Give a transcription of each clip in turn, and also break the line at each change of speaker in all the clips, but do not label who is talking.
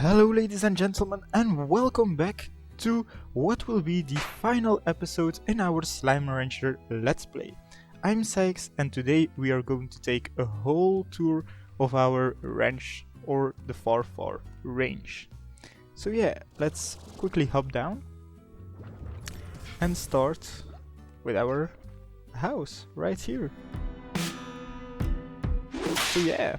Hello ladies and gentlemen, and welcome back to what will be the final episode in our Slime Rancher Let's Play. I'm Sykes, and today we are going to take a whole tour of our ranch, or the far range. So yeah, let's quickly hop down and start with our house right here. So yeah,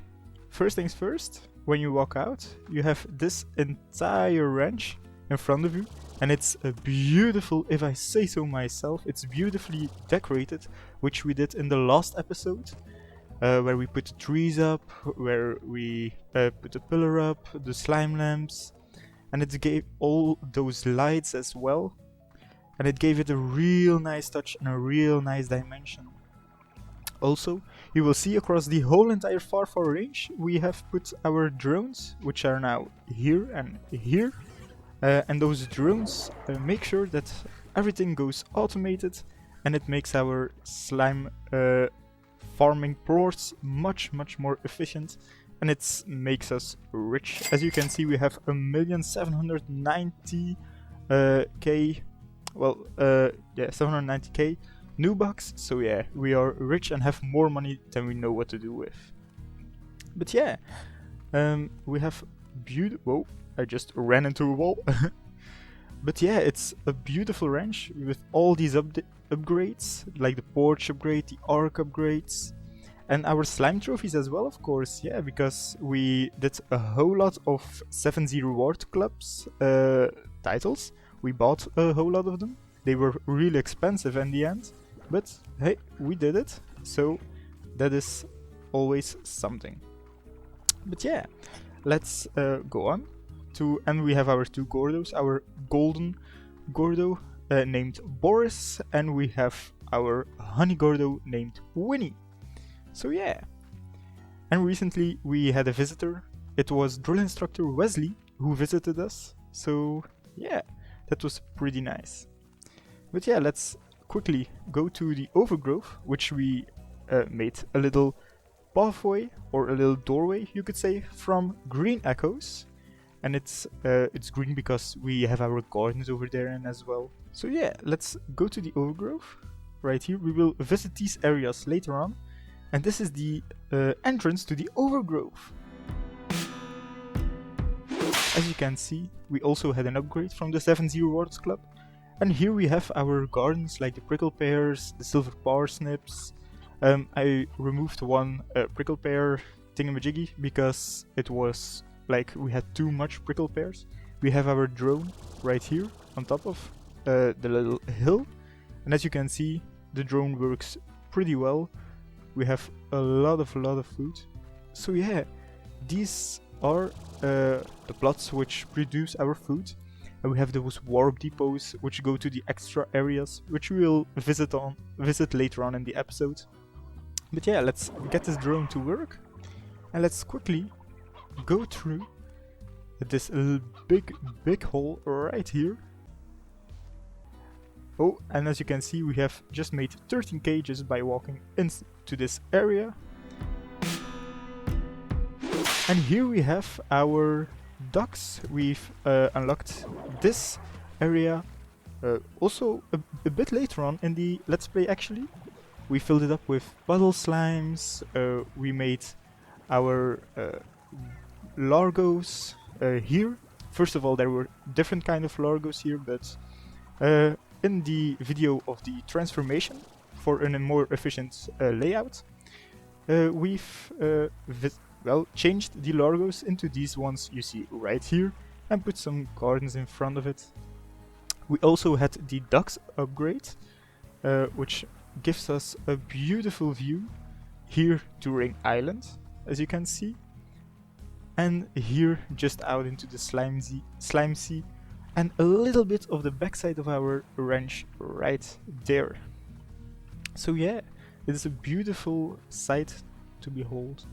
first things first. When you walk out, you have this entire ranch in front of you, and it's a beautiful, if I say so myself, it's beautifully decorated, which we did in the last episode, where we put the trees up, where we put the pillar up, the slime lamps, and it gave all those lights as well, and it gave it a real nice touch and a real nice dimension. Also, you will see across the whole entire far range we have put our drones, which are now here and here, and those drones make sure that everything goes automated, and it makes our slime farming plots much more efficient, and it makes us rich. As you can see, we have 1,790,000 790k new bucks, so yeah, we are rich and have more money than we know what to do with. But yeah, we have whoa, I just ran into a wall. But yeah, it's a beautiful ranch with all these upgrades, like the porch upgrade, the arc upgrades, and our slime trophies as well, of course. Yeah, because we did a whole lot of 7-0 Reward Clubs titles. We bought a whole lot of them. They were really expensive in the end, but hey, we did it, so that is always something. But yeah, let's go on to, and we have our two Gordos, our golden Gordo named Boris, and we have our honey Gordo named Winnie. So yeah, and recently we had a visitor. It was drill instructor Wesley who visited us, so yeah, that was pretty nice. But yeah, let's quickly go to the Overgrowth, which we made a little pathway, or a little doorway, you could say, from green echoes. And it's green because we have our gardens over there and as well. So yeah, let's go to the Overgrowth right here. We will visit these areas later on, and this is the entrance to the Overgrowth. As you can see, we also had an upgrade from the 7-0 Rewards Club. And here we have our gardens, like the prickle pears, the silver parsnips. I removed one prickle pear thingamajiggy because it was like we had too much prickle pears. We have our drone right here on top of the little hill. And as you can see, the drone works pretty well. We have a lot of food. So yeah, these are the plots which produce our food. And we have those warp depots which go to the extra areas, which we will visit later on in the episode. But yeah, let's get this drone to work, and let's quickly go through this big hole right here. Oh, and as you can see, we have just made 13 cages by walking into this area. And here we have our ducks. We've unlocked this area also a bit later on in the Let's Play actually. We filled it up with puddle slimes, we made our largos here. First of all, there were different kind of largos here, but in the video of the transformation for a more efficient layout, we've changed the largos into these ones you see right here and put some gardens in front of it. We also had the ducks upgrade, which gives us a beautiful view here during Island, as you can see, and here just out into the slime sea, and a little bit of the backside of our ranch right there. So yeah, it is a beautiful sight to behold.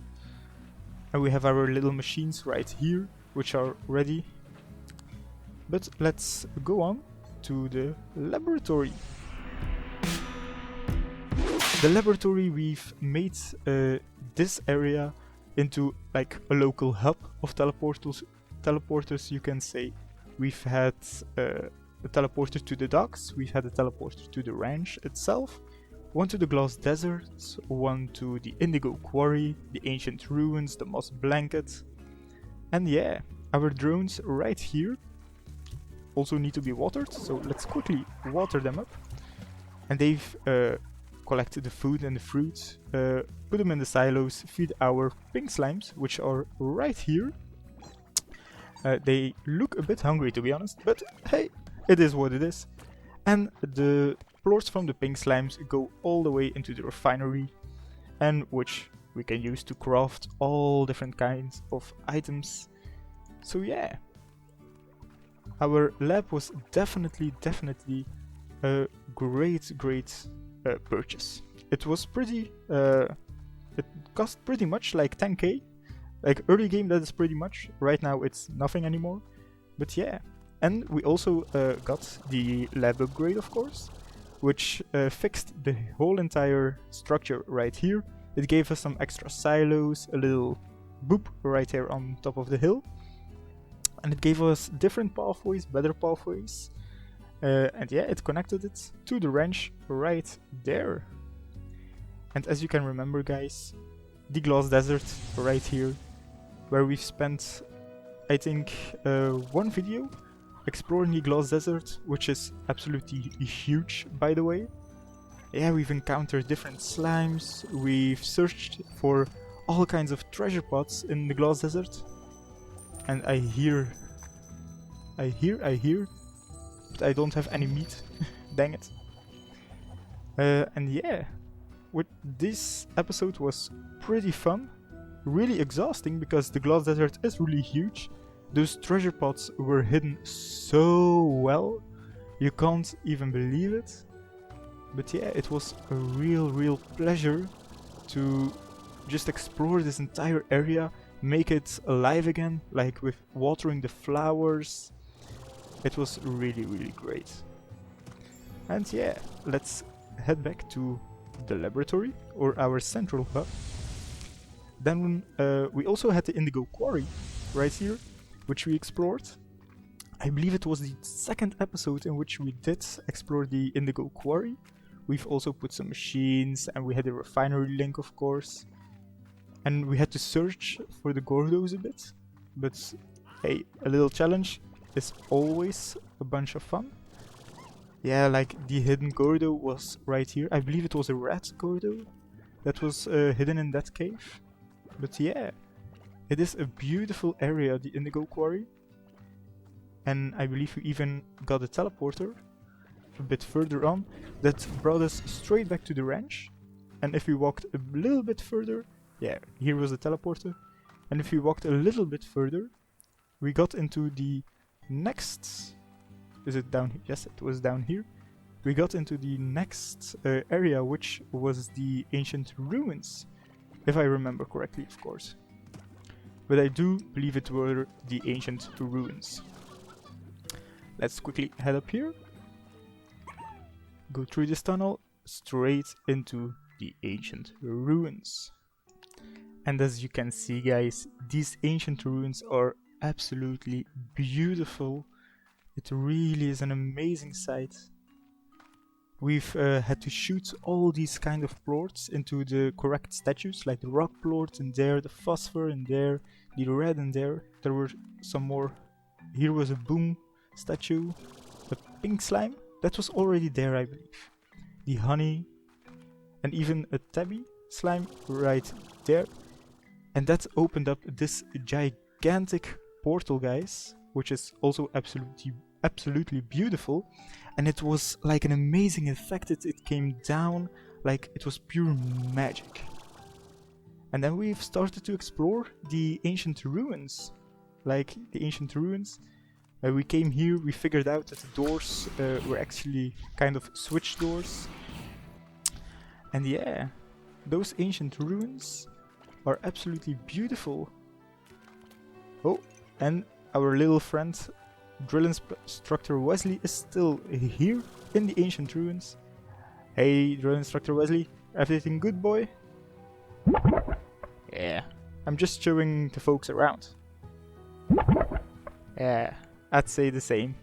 And we have our little machines right here, which are ready. But let's go on to the laboratory. The laboratory, we've made this area into like a local hub of teleporters, you can say. We've had a teleporter to the docks, we've had a teleporter to the ranch itself, one to the Glass Desert, one to the Indigo Quarry, the Ancient Ruins, the Moss Blanket. And yeah, our drones right here also need to be watered, so let's quickly water them up. And they've collected the food and the fruits, put them in the silos, feed our pink slimes, which are right here. They look a bit hungry, to be honest, but hey, it is what it is. And the plorts from the pink slimes go all the way into the refinery, and which we can use to craft all different kinds of items. So yeah, our lab was definitely a great purchase. It was pretty, it cost pretty much like 10k. Like early game that is pretty much, right now it's nothing anymore. But yeah, and we also got the lab upgrade, of course, which fixed the whole entire structure right here. It gave us some extra silos, a little boop right here on top of the hill. And it gave us different pathways, better pathways. And yeah, it connected it to the ranch right there. And as you can remember, guys, the Glass Desert right here, where we've spent, I think, one video exploring the Glass Desert, which is absolutely huge, by the way. Yeah, we've encountered different slimes, we've searched for all kinds of treasure pots in the Glass Desert. And I hear, but I don't have any meat. Dang it. And yeah, this episode was pretty fun, really exhausting because the Glass Desert is really huge. Those treasure pots were hidden so well, you can't even believe it. But yeah, it was a real pleasure to just explore this entire area, make it alive again, like with watering the flowers. It was really great. And yeah, let's head back to the laboratory, or our central hub. Then we also had the Indigo Quarry right here, which we explored. I believe it was the second episode in which we did explore the Indigo Quarry. We've also put some machines, and we had a refinery link, of course. And we had to search for the Gordos a bit. But hey, a little challenge is always a bunch of fun. Yeah, like the hidden Gordo was right here. I believe it was a rat Gordo that was hidden in that cave. But yeah, it is a beautiful area, the Indigo Quarry. And I believe we even got a teleporter a bit further on that brought us straight back to the ranch. And if we walked a little bit further, yeah, here was the teleporter. And if we walked a little bit further, we got into the next... Is it down here? Yes, it was down here. We got into the next area, which was the Ancient Ruins. If I remember correctly, of course. But I do believe it were the Ancient Ruins. Let's quickly head up here. Go through this tunnel, straight into the Ancient Ruins. And as you can see, guys, these Ancient Ruins are absolutely beautiful. It really is an amazing sight. We've had to shoot all these kind of plorts into the correct statues, like the rock plort in there, the phosphor in there, the red in there. There were some more. Here was a boom statue, a pink slime that was already there, I believe. The honey, and even a tabby slime right there. And that opened up this gigantic portal, guys, which is also absolutely beautiful. And it was like an amazing effect. It came down like it was pure magic. And then we've started to explore the Ancient Ruins. Like the Ancient Ruins. We came here, we figured out that the doors were actually kind of switch doors. And yeah, those Ancient Ruins are absolutely beautiful. Oh, and our little friend Drill Instructor Wesley is still here in the Ancient Ruins. Hey, Drill Instructor Wesley, everything good, boy? Yeah, I'm just showing the folks around. Yeah, I'd say the same.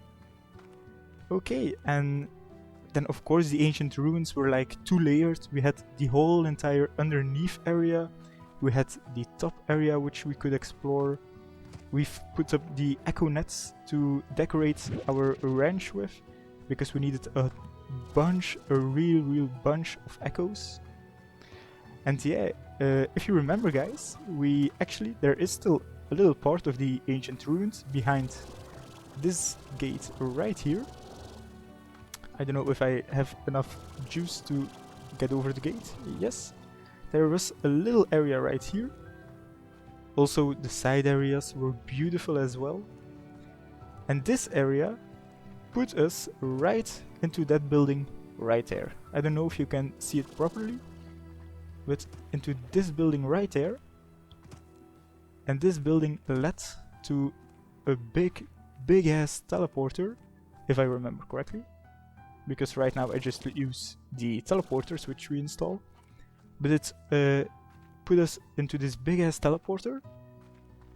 Okay, and then of course the ancient ruins were like 2 layered. We had the whole entire underneath area. We had the top area which we could explore. We've put up the echo nets to decorate our ranch with, because we needed a real bunch of echoes. And yeah, if you remember guys, there is still a little part of the ancient ruins behind this gate right here. I don't know if I have enough juice to get over the gate. Yes, there was a little area right here. Also, the side areas were beautiful as well. And this area put us right into that building right there. I don't know if you can see it properly, but into this building right there. And this building led to a big ass teleporter, if I remember correctly. Because right now I just use the teleporters which we install. But it put us into this big ass teleporter.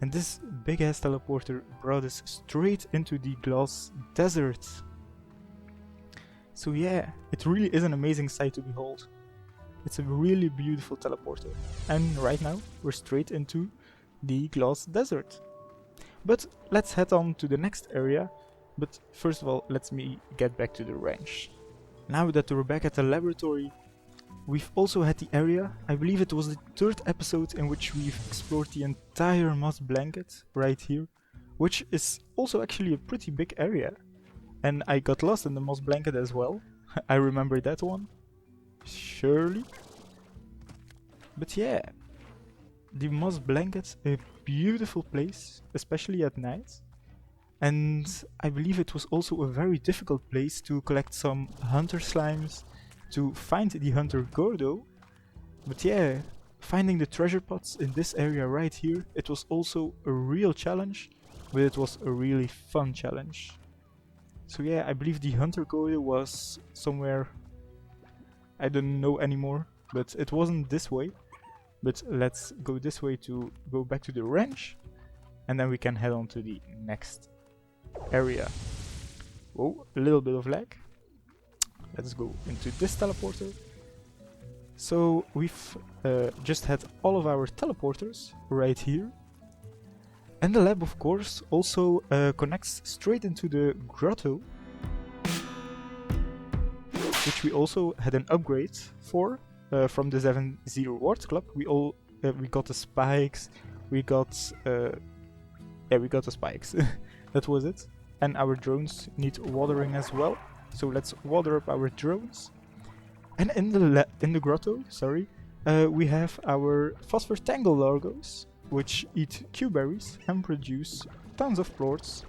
And this big ass teleporter brought us straight into the glass desert. So yeah, it really is an amazing sight to behold. It's a really beautiful teleporter. And right now we're straight into the glass desert. But let's head on to the next area. But first of all, let me get back to the ranch. Now that we're back at the laboratory, we've also had the area. I believe it was the 3rd episode in which we've explored the entire moss blanket right here, which is also actually a pretty big area. And I got lost in the moss blanket as well. I remember that one. Surely. But yeah, the moss blanket, a beautiful place, especially at night. And I believe it was also a very difficult place to collect some hunter slimes, to find the hunter Grotto. But yeah, finding the treasure pots in this area right here, it was also a real challenge, but it was a really fun challenge. So yeah, I believe the hunter Grotto was somewhere, I don't know anymore, but it wasn't this way. But let's go this way to go back to the ranch, and then we can head on to the next area. Whoa, a little bit of lag. Let's go into this teleporter. So we've just had all of our teleporters right here. And the lab, of course, also connects straight into the grotto, which we also had an upgrade for from the 7-0 Ward Club. We got the spikes. We got the spikes. That was it. And our drones need watering as well. So let's water up our drones. And in the grotto, we have our phosphor tangle largos, which eat Q-berries and produce tons of plorts,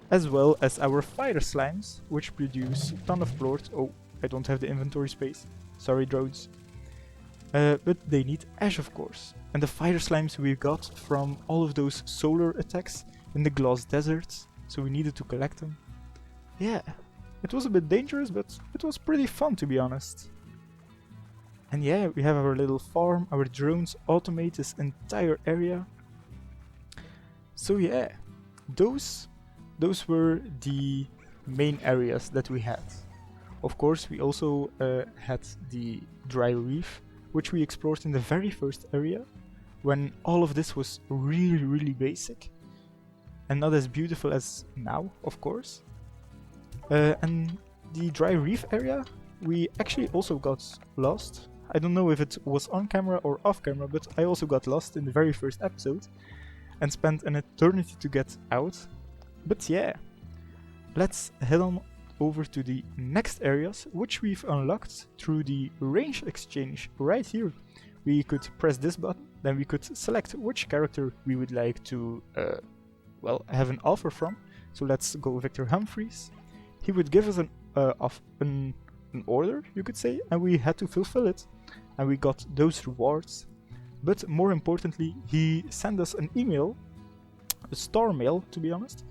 as well as our fire slimes, which produce ton of plorts. Oh, I don't have the inventory space. Sorry, drones. But they need ash, of course. And the fire slimes we got from all of those solar attacks in the glass deserts, so we needed to collect them. Yeah, it was a bit dangerous, but it was pretty fun, to be honest. And yeah, we have our little farm. Our drones automate this entire area. So yeah, those were the main areas that we had. Of course, we also had the Dry Reef, which we explored in the very first area, when all of this was really basic and not as beautiful as now, of course. And the Dry Reef area, we actually also got lost. I don't know if it was on camera or off camera, but I also got lost in the very first episode and spent an eternity to get out. But yeah, let's head on over to the next areas, which we've unlocked through the range exchange right here. We could press this button, then we could select which character we would like to have an offer from. So let's go Viktor Humphreys. He would give us an order, you could say, and we had to fulfill it, and we got those rewards. But more importantly, he sent us an email, a star mail to be honest,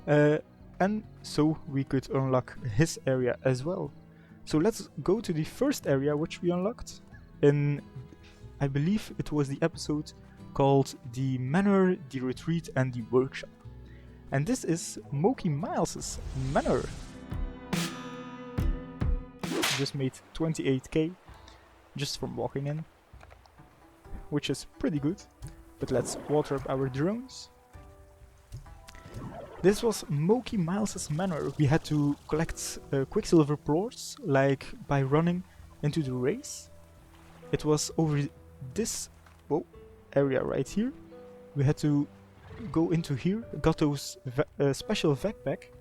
and so we could unlock his area as well. So let's go to the first area which we unlocked in, I believe it was the episode called the Manor, the Retreat and the Workshop. And this is Mochi Miles's Manor. Just made 28k just from walking in, which is pretty good. But let's water up our drones. This was Mochi Miles's Manor. We had to collect Quicksilver plorts, like by running into the race. It was over this area right here. We had to go into here, got those special backpack,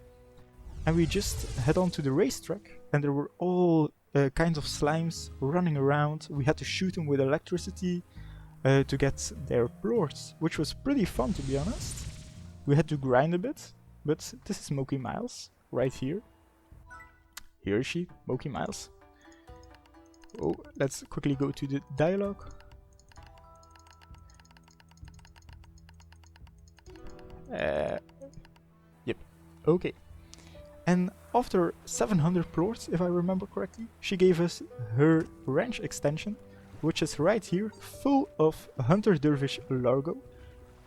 and we just head on to the racetrack, and there were all kinds of slimes running around. We had to shoot them with electricity to get their plorts, which was pretty fun, to be honest. We had to grind a bit, but this is Mochi Miles right here. Here is she, Mochi Miles. Oh, let's quickly go to the dialogue. Yep, okay. And after 700 plorts, if I remember correctly, she gave us her ranch extension, which is right here, full of Hunter Dervish Largo.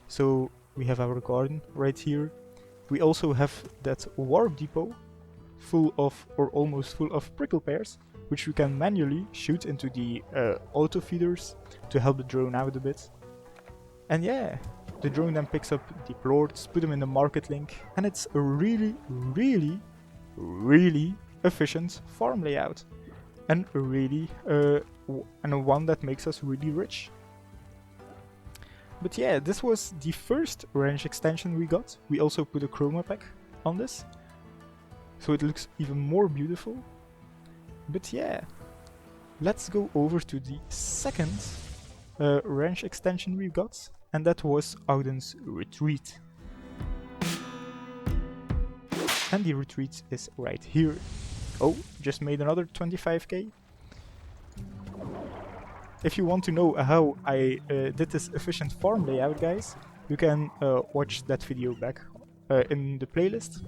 So we have our garden right here. We also have that warp depot, full of, or almost full of prickle pears, which we can manually shoot into the auto feeders to help the drone out a bit. And yeah, the drone then picks up the plorts, put them in the market link, and it's a really, really, really efficient farm layout. And really, and one that makes us really rich. But yeah, this was the first ranch extension we got. We also put a chroma pack on this, so it looks even more beautiful. But yeah, let's go over to the second ranch extension we got, and that was Ogden's retreat. And the retreat is right here. Oh, just made another 25k. If you want to know how I did this efficient farm layout, guys, you can watch that video back in the playlist.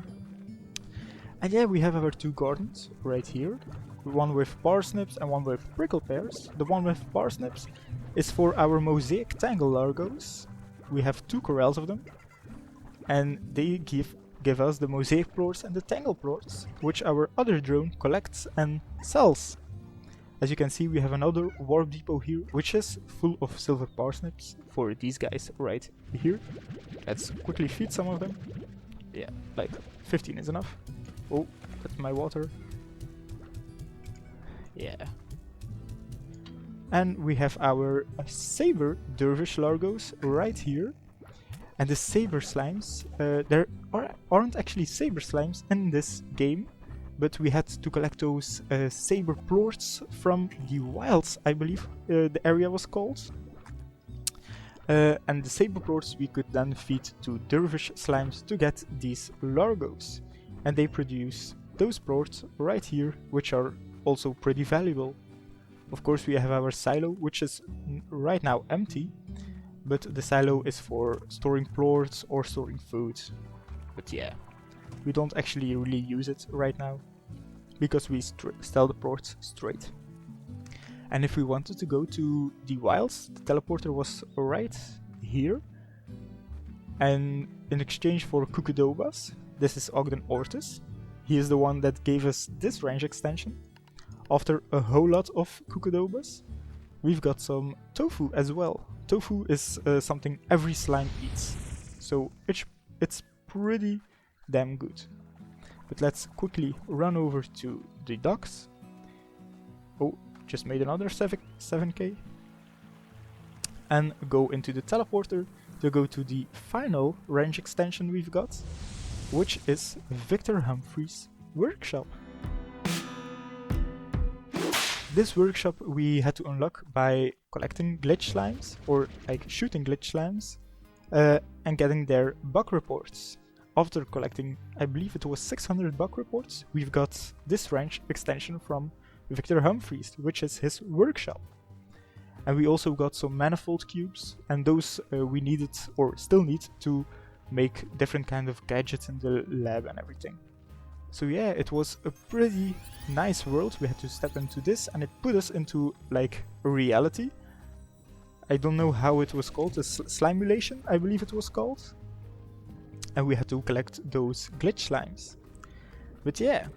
And yeah, we have our two gardens right here. One with parsnips and one with prickle pears. The one with parsnips is for our mosaic tangle largos. We have 2 corrals of them, and they give us the mosaic plorts and the tangle plorts, which our other drone collects and sells. As you can see, we have another warp depot here, which is full of silver parsnips for these guys right here. Let's quickly feed some of them. Yeah, like 15 is enough. Oh, that's my water. Yeah. And we have our saber dervish largos right here. And the saber slimes, there aren't actually saber slimes in this game, but we had to collect those saber plorts from the wilds, I believe the area was called. And the saber plorts we could then feed to dervish slimes to get these largos. And they produce those plorts right here, which are also pretty valuable. Of course, we have our silo, which is right now empty, but the silo is for storing plorts or storing food. But yeah, we don't actually really use it right now, because we sell the plorts straight. And if we wanted to go to the wilds, the teleporter was right here. And in exchange for cucudobas, this is Ogden Ortis. He is the one that gave us this range extension. After a whole lot of cucudobas, we've got some tofu as well. Tofu is something every slime eats, so it's pretty damn good. But let's quickly run over to the docks. Oh, just made another 7k. And go into the teleporter to go to the final range extension we've got, which is Viktor Humphrey's workshop. This workshop we had to unlock by collecting glitch slimes, or like shooting glitch slimes, and getting their bug reports. After collecting, I believe it was 600 bug reports, we've got this ranch extension from Viktor Humphreys, which is his workshop. And we also got some manifold cubes, and those we needed, or still need, to make different kind of gadgets in the lab and everything. So yeah, it was a pretty nice world. We had to step into this, and it put us into like a reality. I don't know how it was called, a slimulation, I believe it was called. and we had to collect those glitch slimes. But yeah,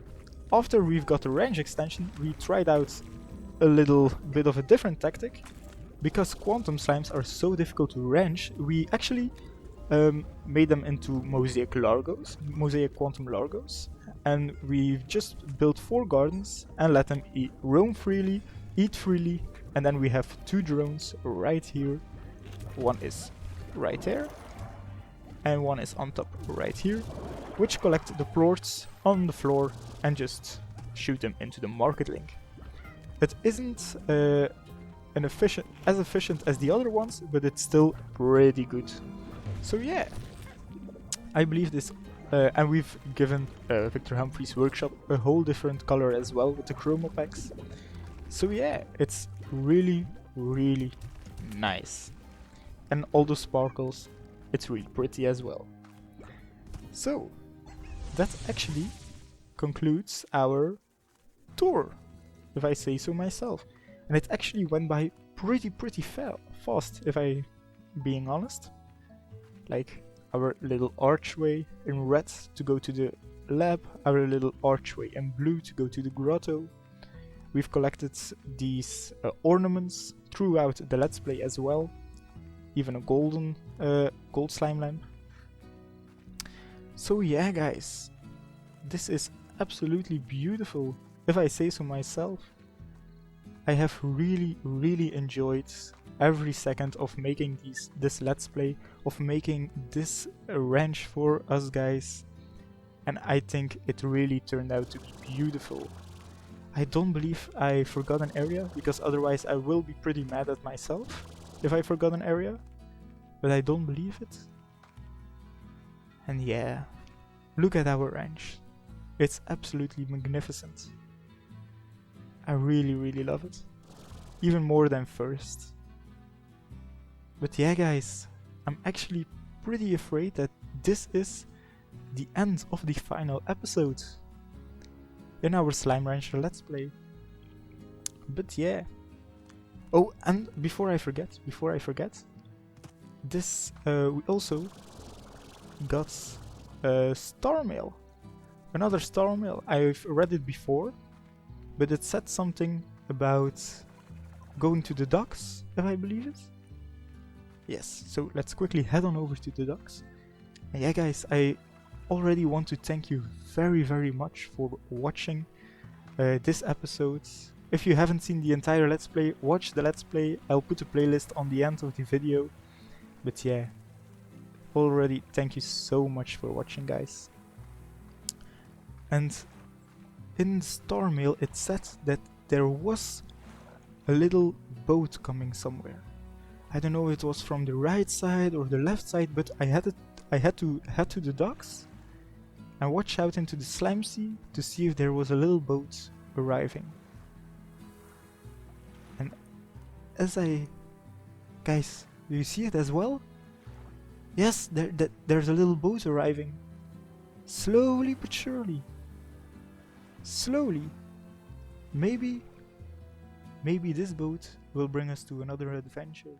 after we've got the range extension, we tried out a little bit of a different tactic. Because quantum slimes are so difficult to range, we actually made them into mosaic quantum largos, and we've just built 4 gardens and let them roam freely, eat freely, and then we have 2 drones right here. One is right there, and one is on top right here, which collect the plorts on the floor and just shoot them into the market link. It isn't as efficient as the other ones, but it's still pretty good. So yeah, I believe this, and we've given Viktor Humphrey's workshop a whole different color as well with the chroma packs. So yeah, it's really, really nice. And all the sparkles, it's really pretty as well. So, that actually concludes our tour, if I say so myself. And it actually went by pretty fast, if I'm being honest. Like our little archway in red to go to the lab, our little archway in blue to go to the grotto. We've collected these ornaments throughout the Let's Play as well. Even a gold slime lamp. So yeah guys, this is absolutely beautiful, if I say so myself. I have really enjoyed every second of making this Let's Play, of making this ranch for us guys, and I think it really turned out to be beautiful. I don't believe I forgot an area, because otherwise I will be pretty mad at myself if I forgot an area, but I don't believe it. And yeah, look at our ranch. It's absolutely magnificent. I really love it. Even more than first. But yeah guys, I'm actually pretty afraid that this is the end of the final episode in our Slime Rancher Let's Play. But yeah. Oh, and before I forget, this we also got a star mail. Another star mail. I've read it before, but it said something about going to the docks, if I believe it. Yes, so let's quickly head on over to the docks. And yeah guys, I already want to thank you very much for watching this episode. If you haven't seen the entire Let's Play, watch the Let's Play. I'll put a playlist on the end of the video. But yeah, already thank you so much for watching guys. And in Star Mail it said that there was a little boat coming somewhere. I don't know if it was from the right side or the left side, but I had to head to the docks and watch out into the slime sea to see if there was a little boat arriving. And guys, do you see it as well? Yes, there's a little boat arriving. Slowly but surely. Slowly. Maybe this boat will bring us to another adventure.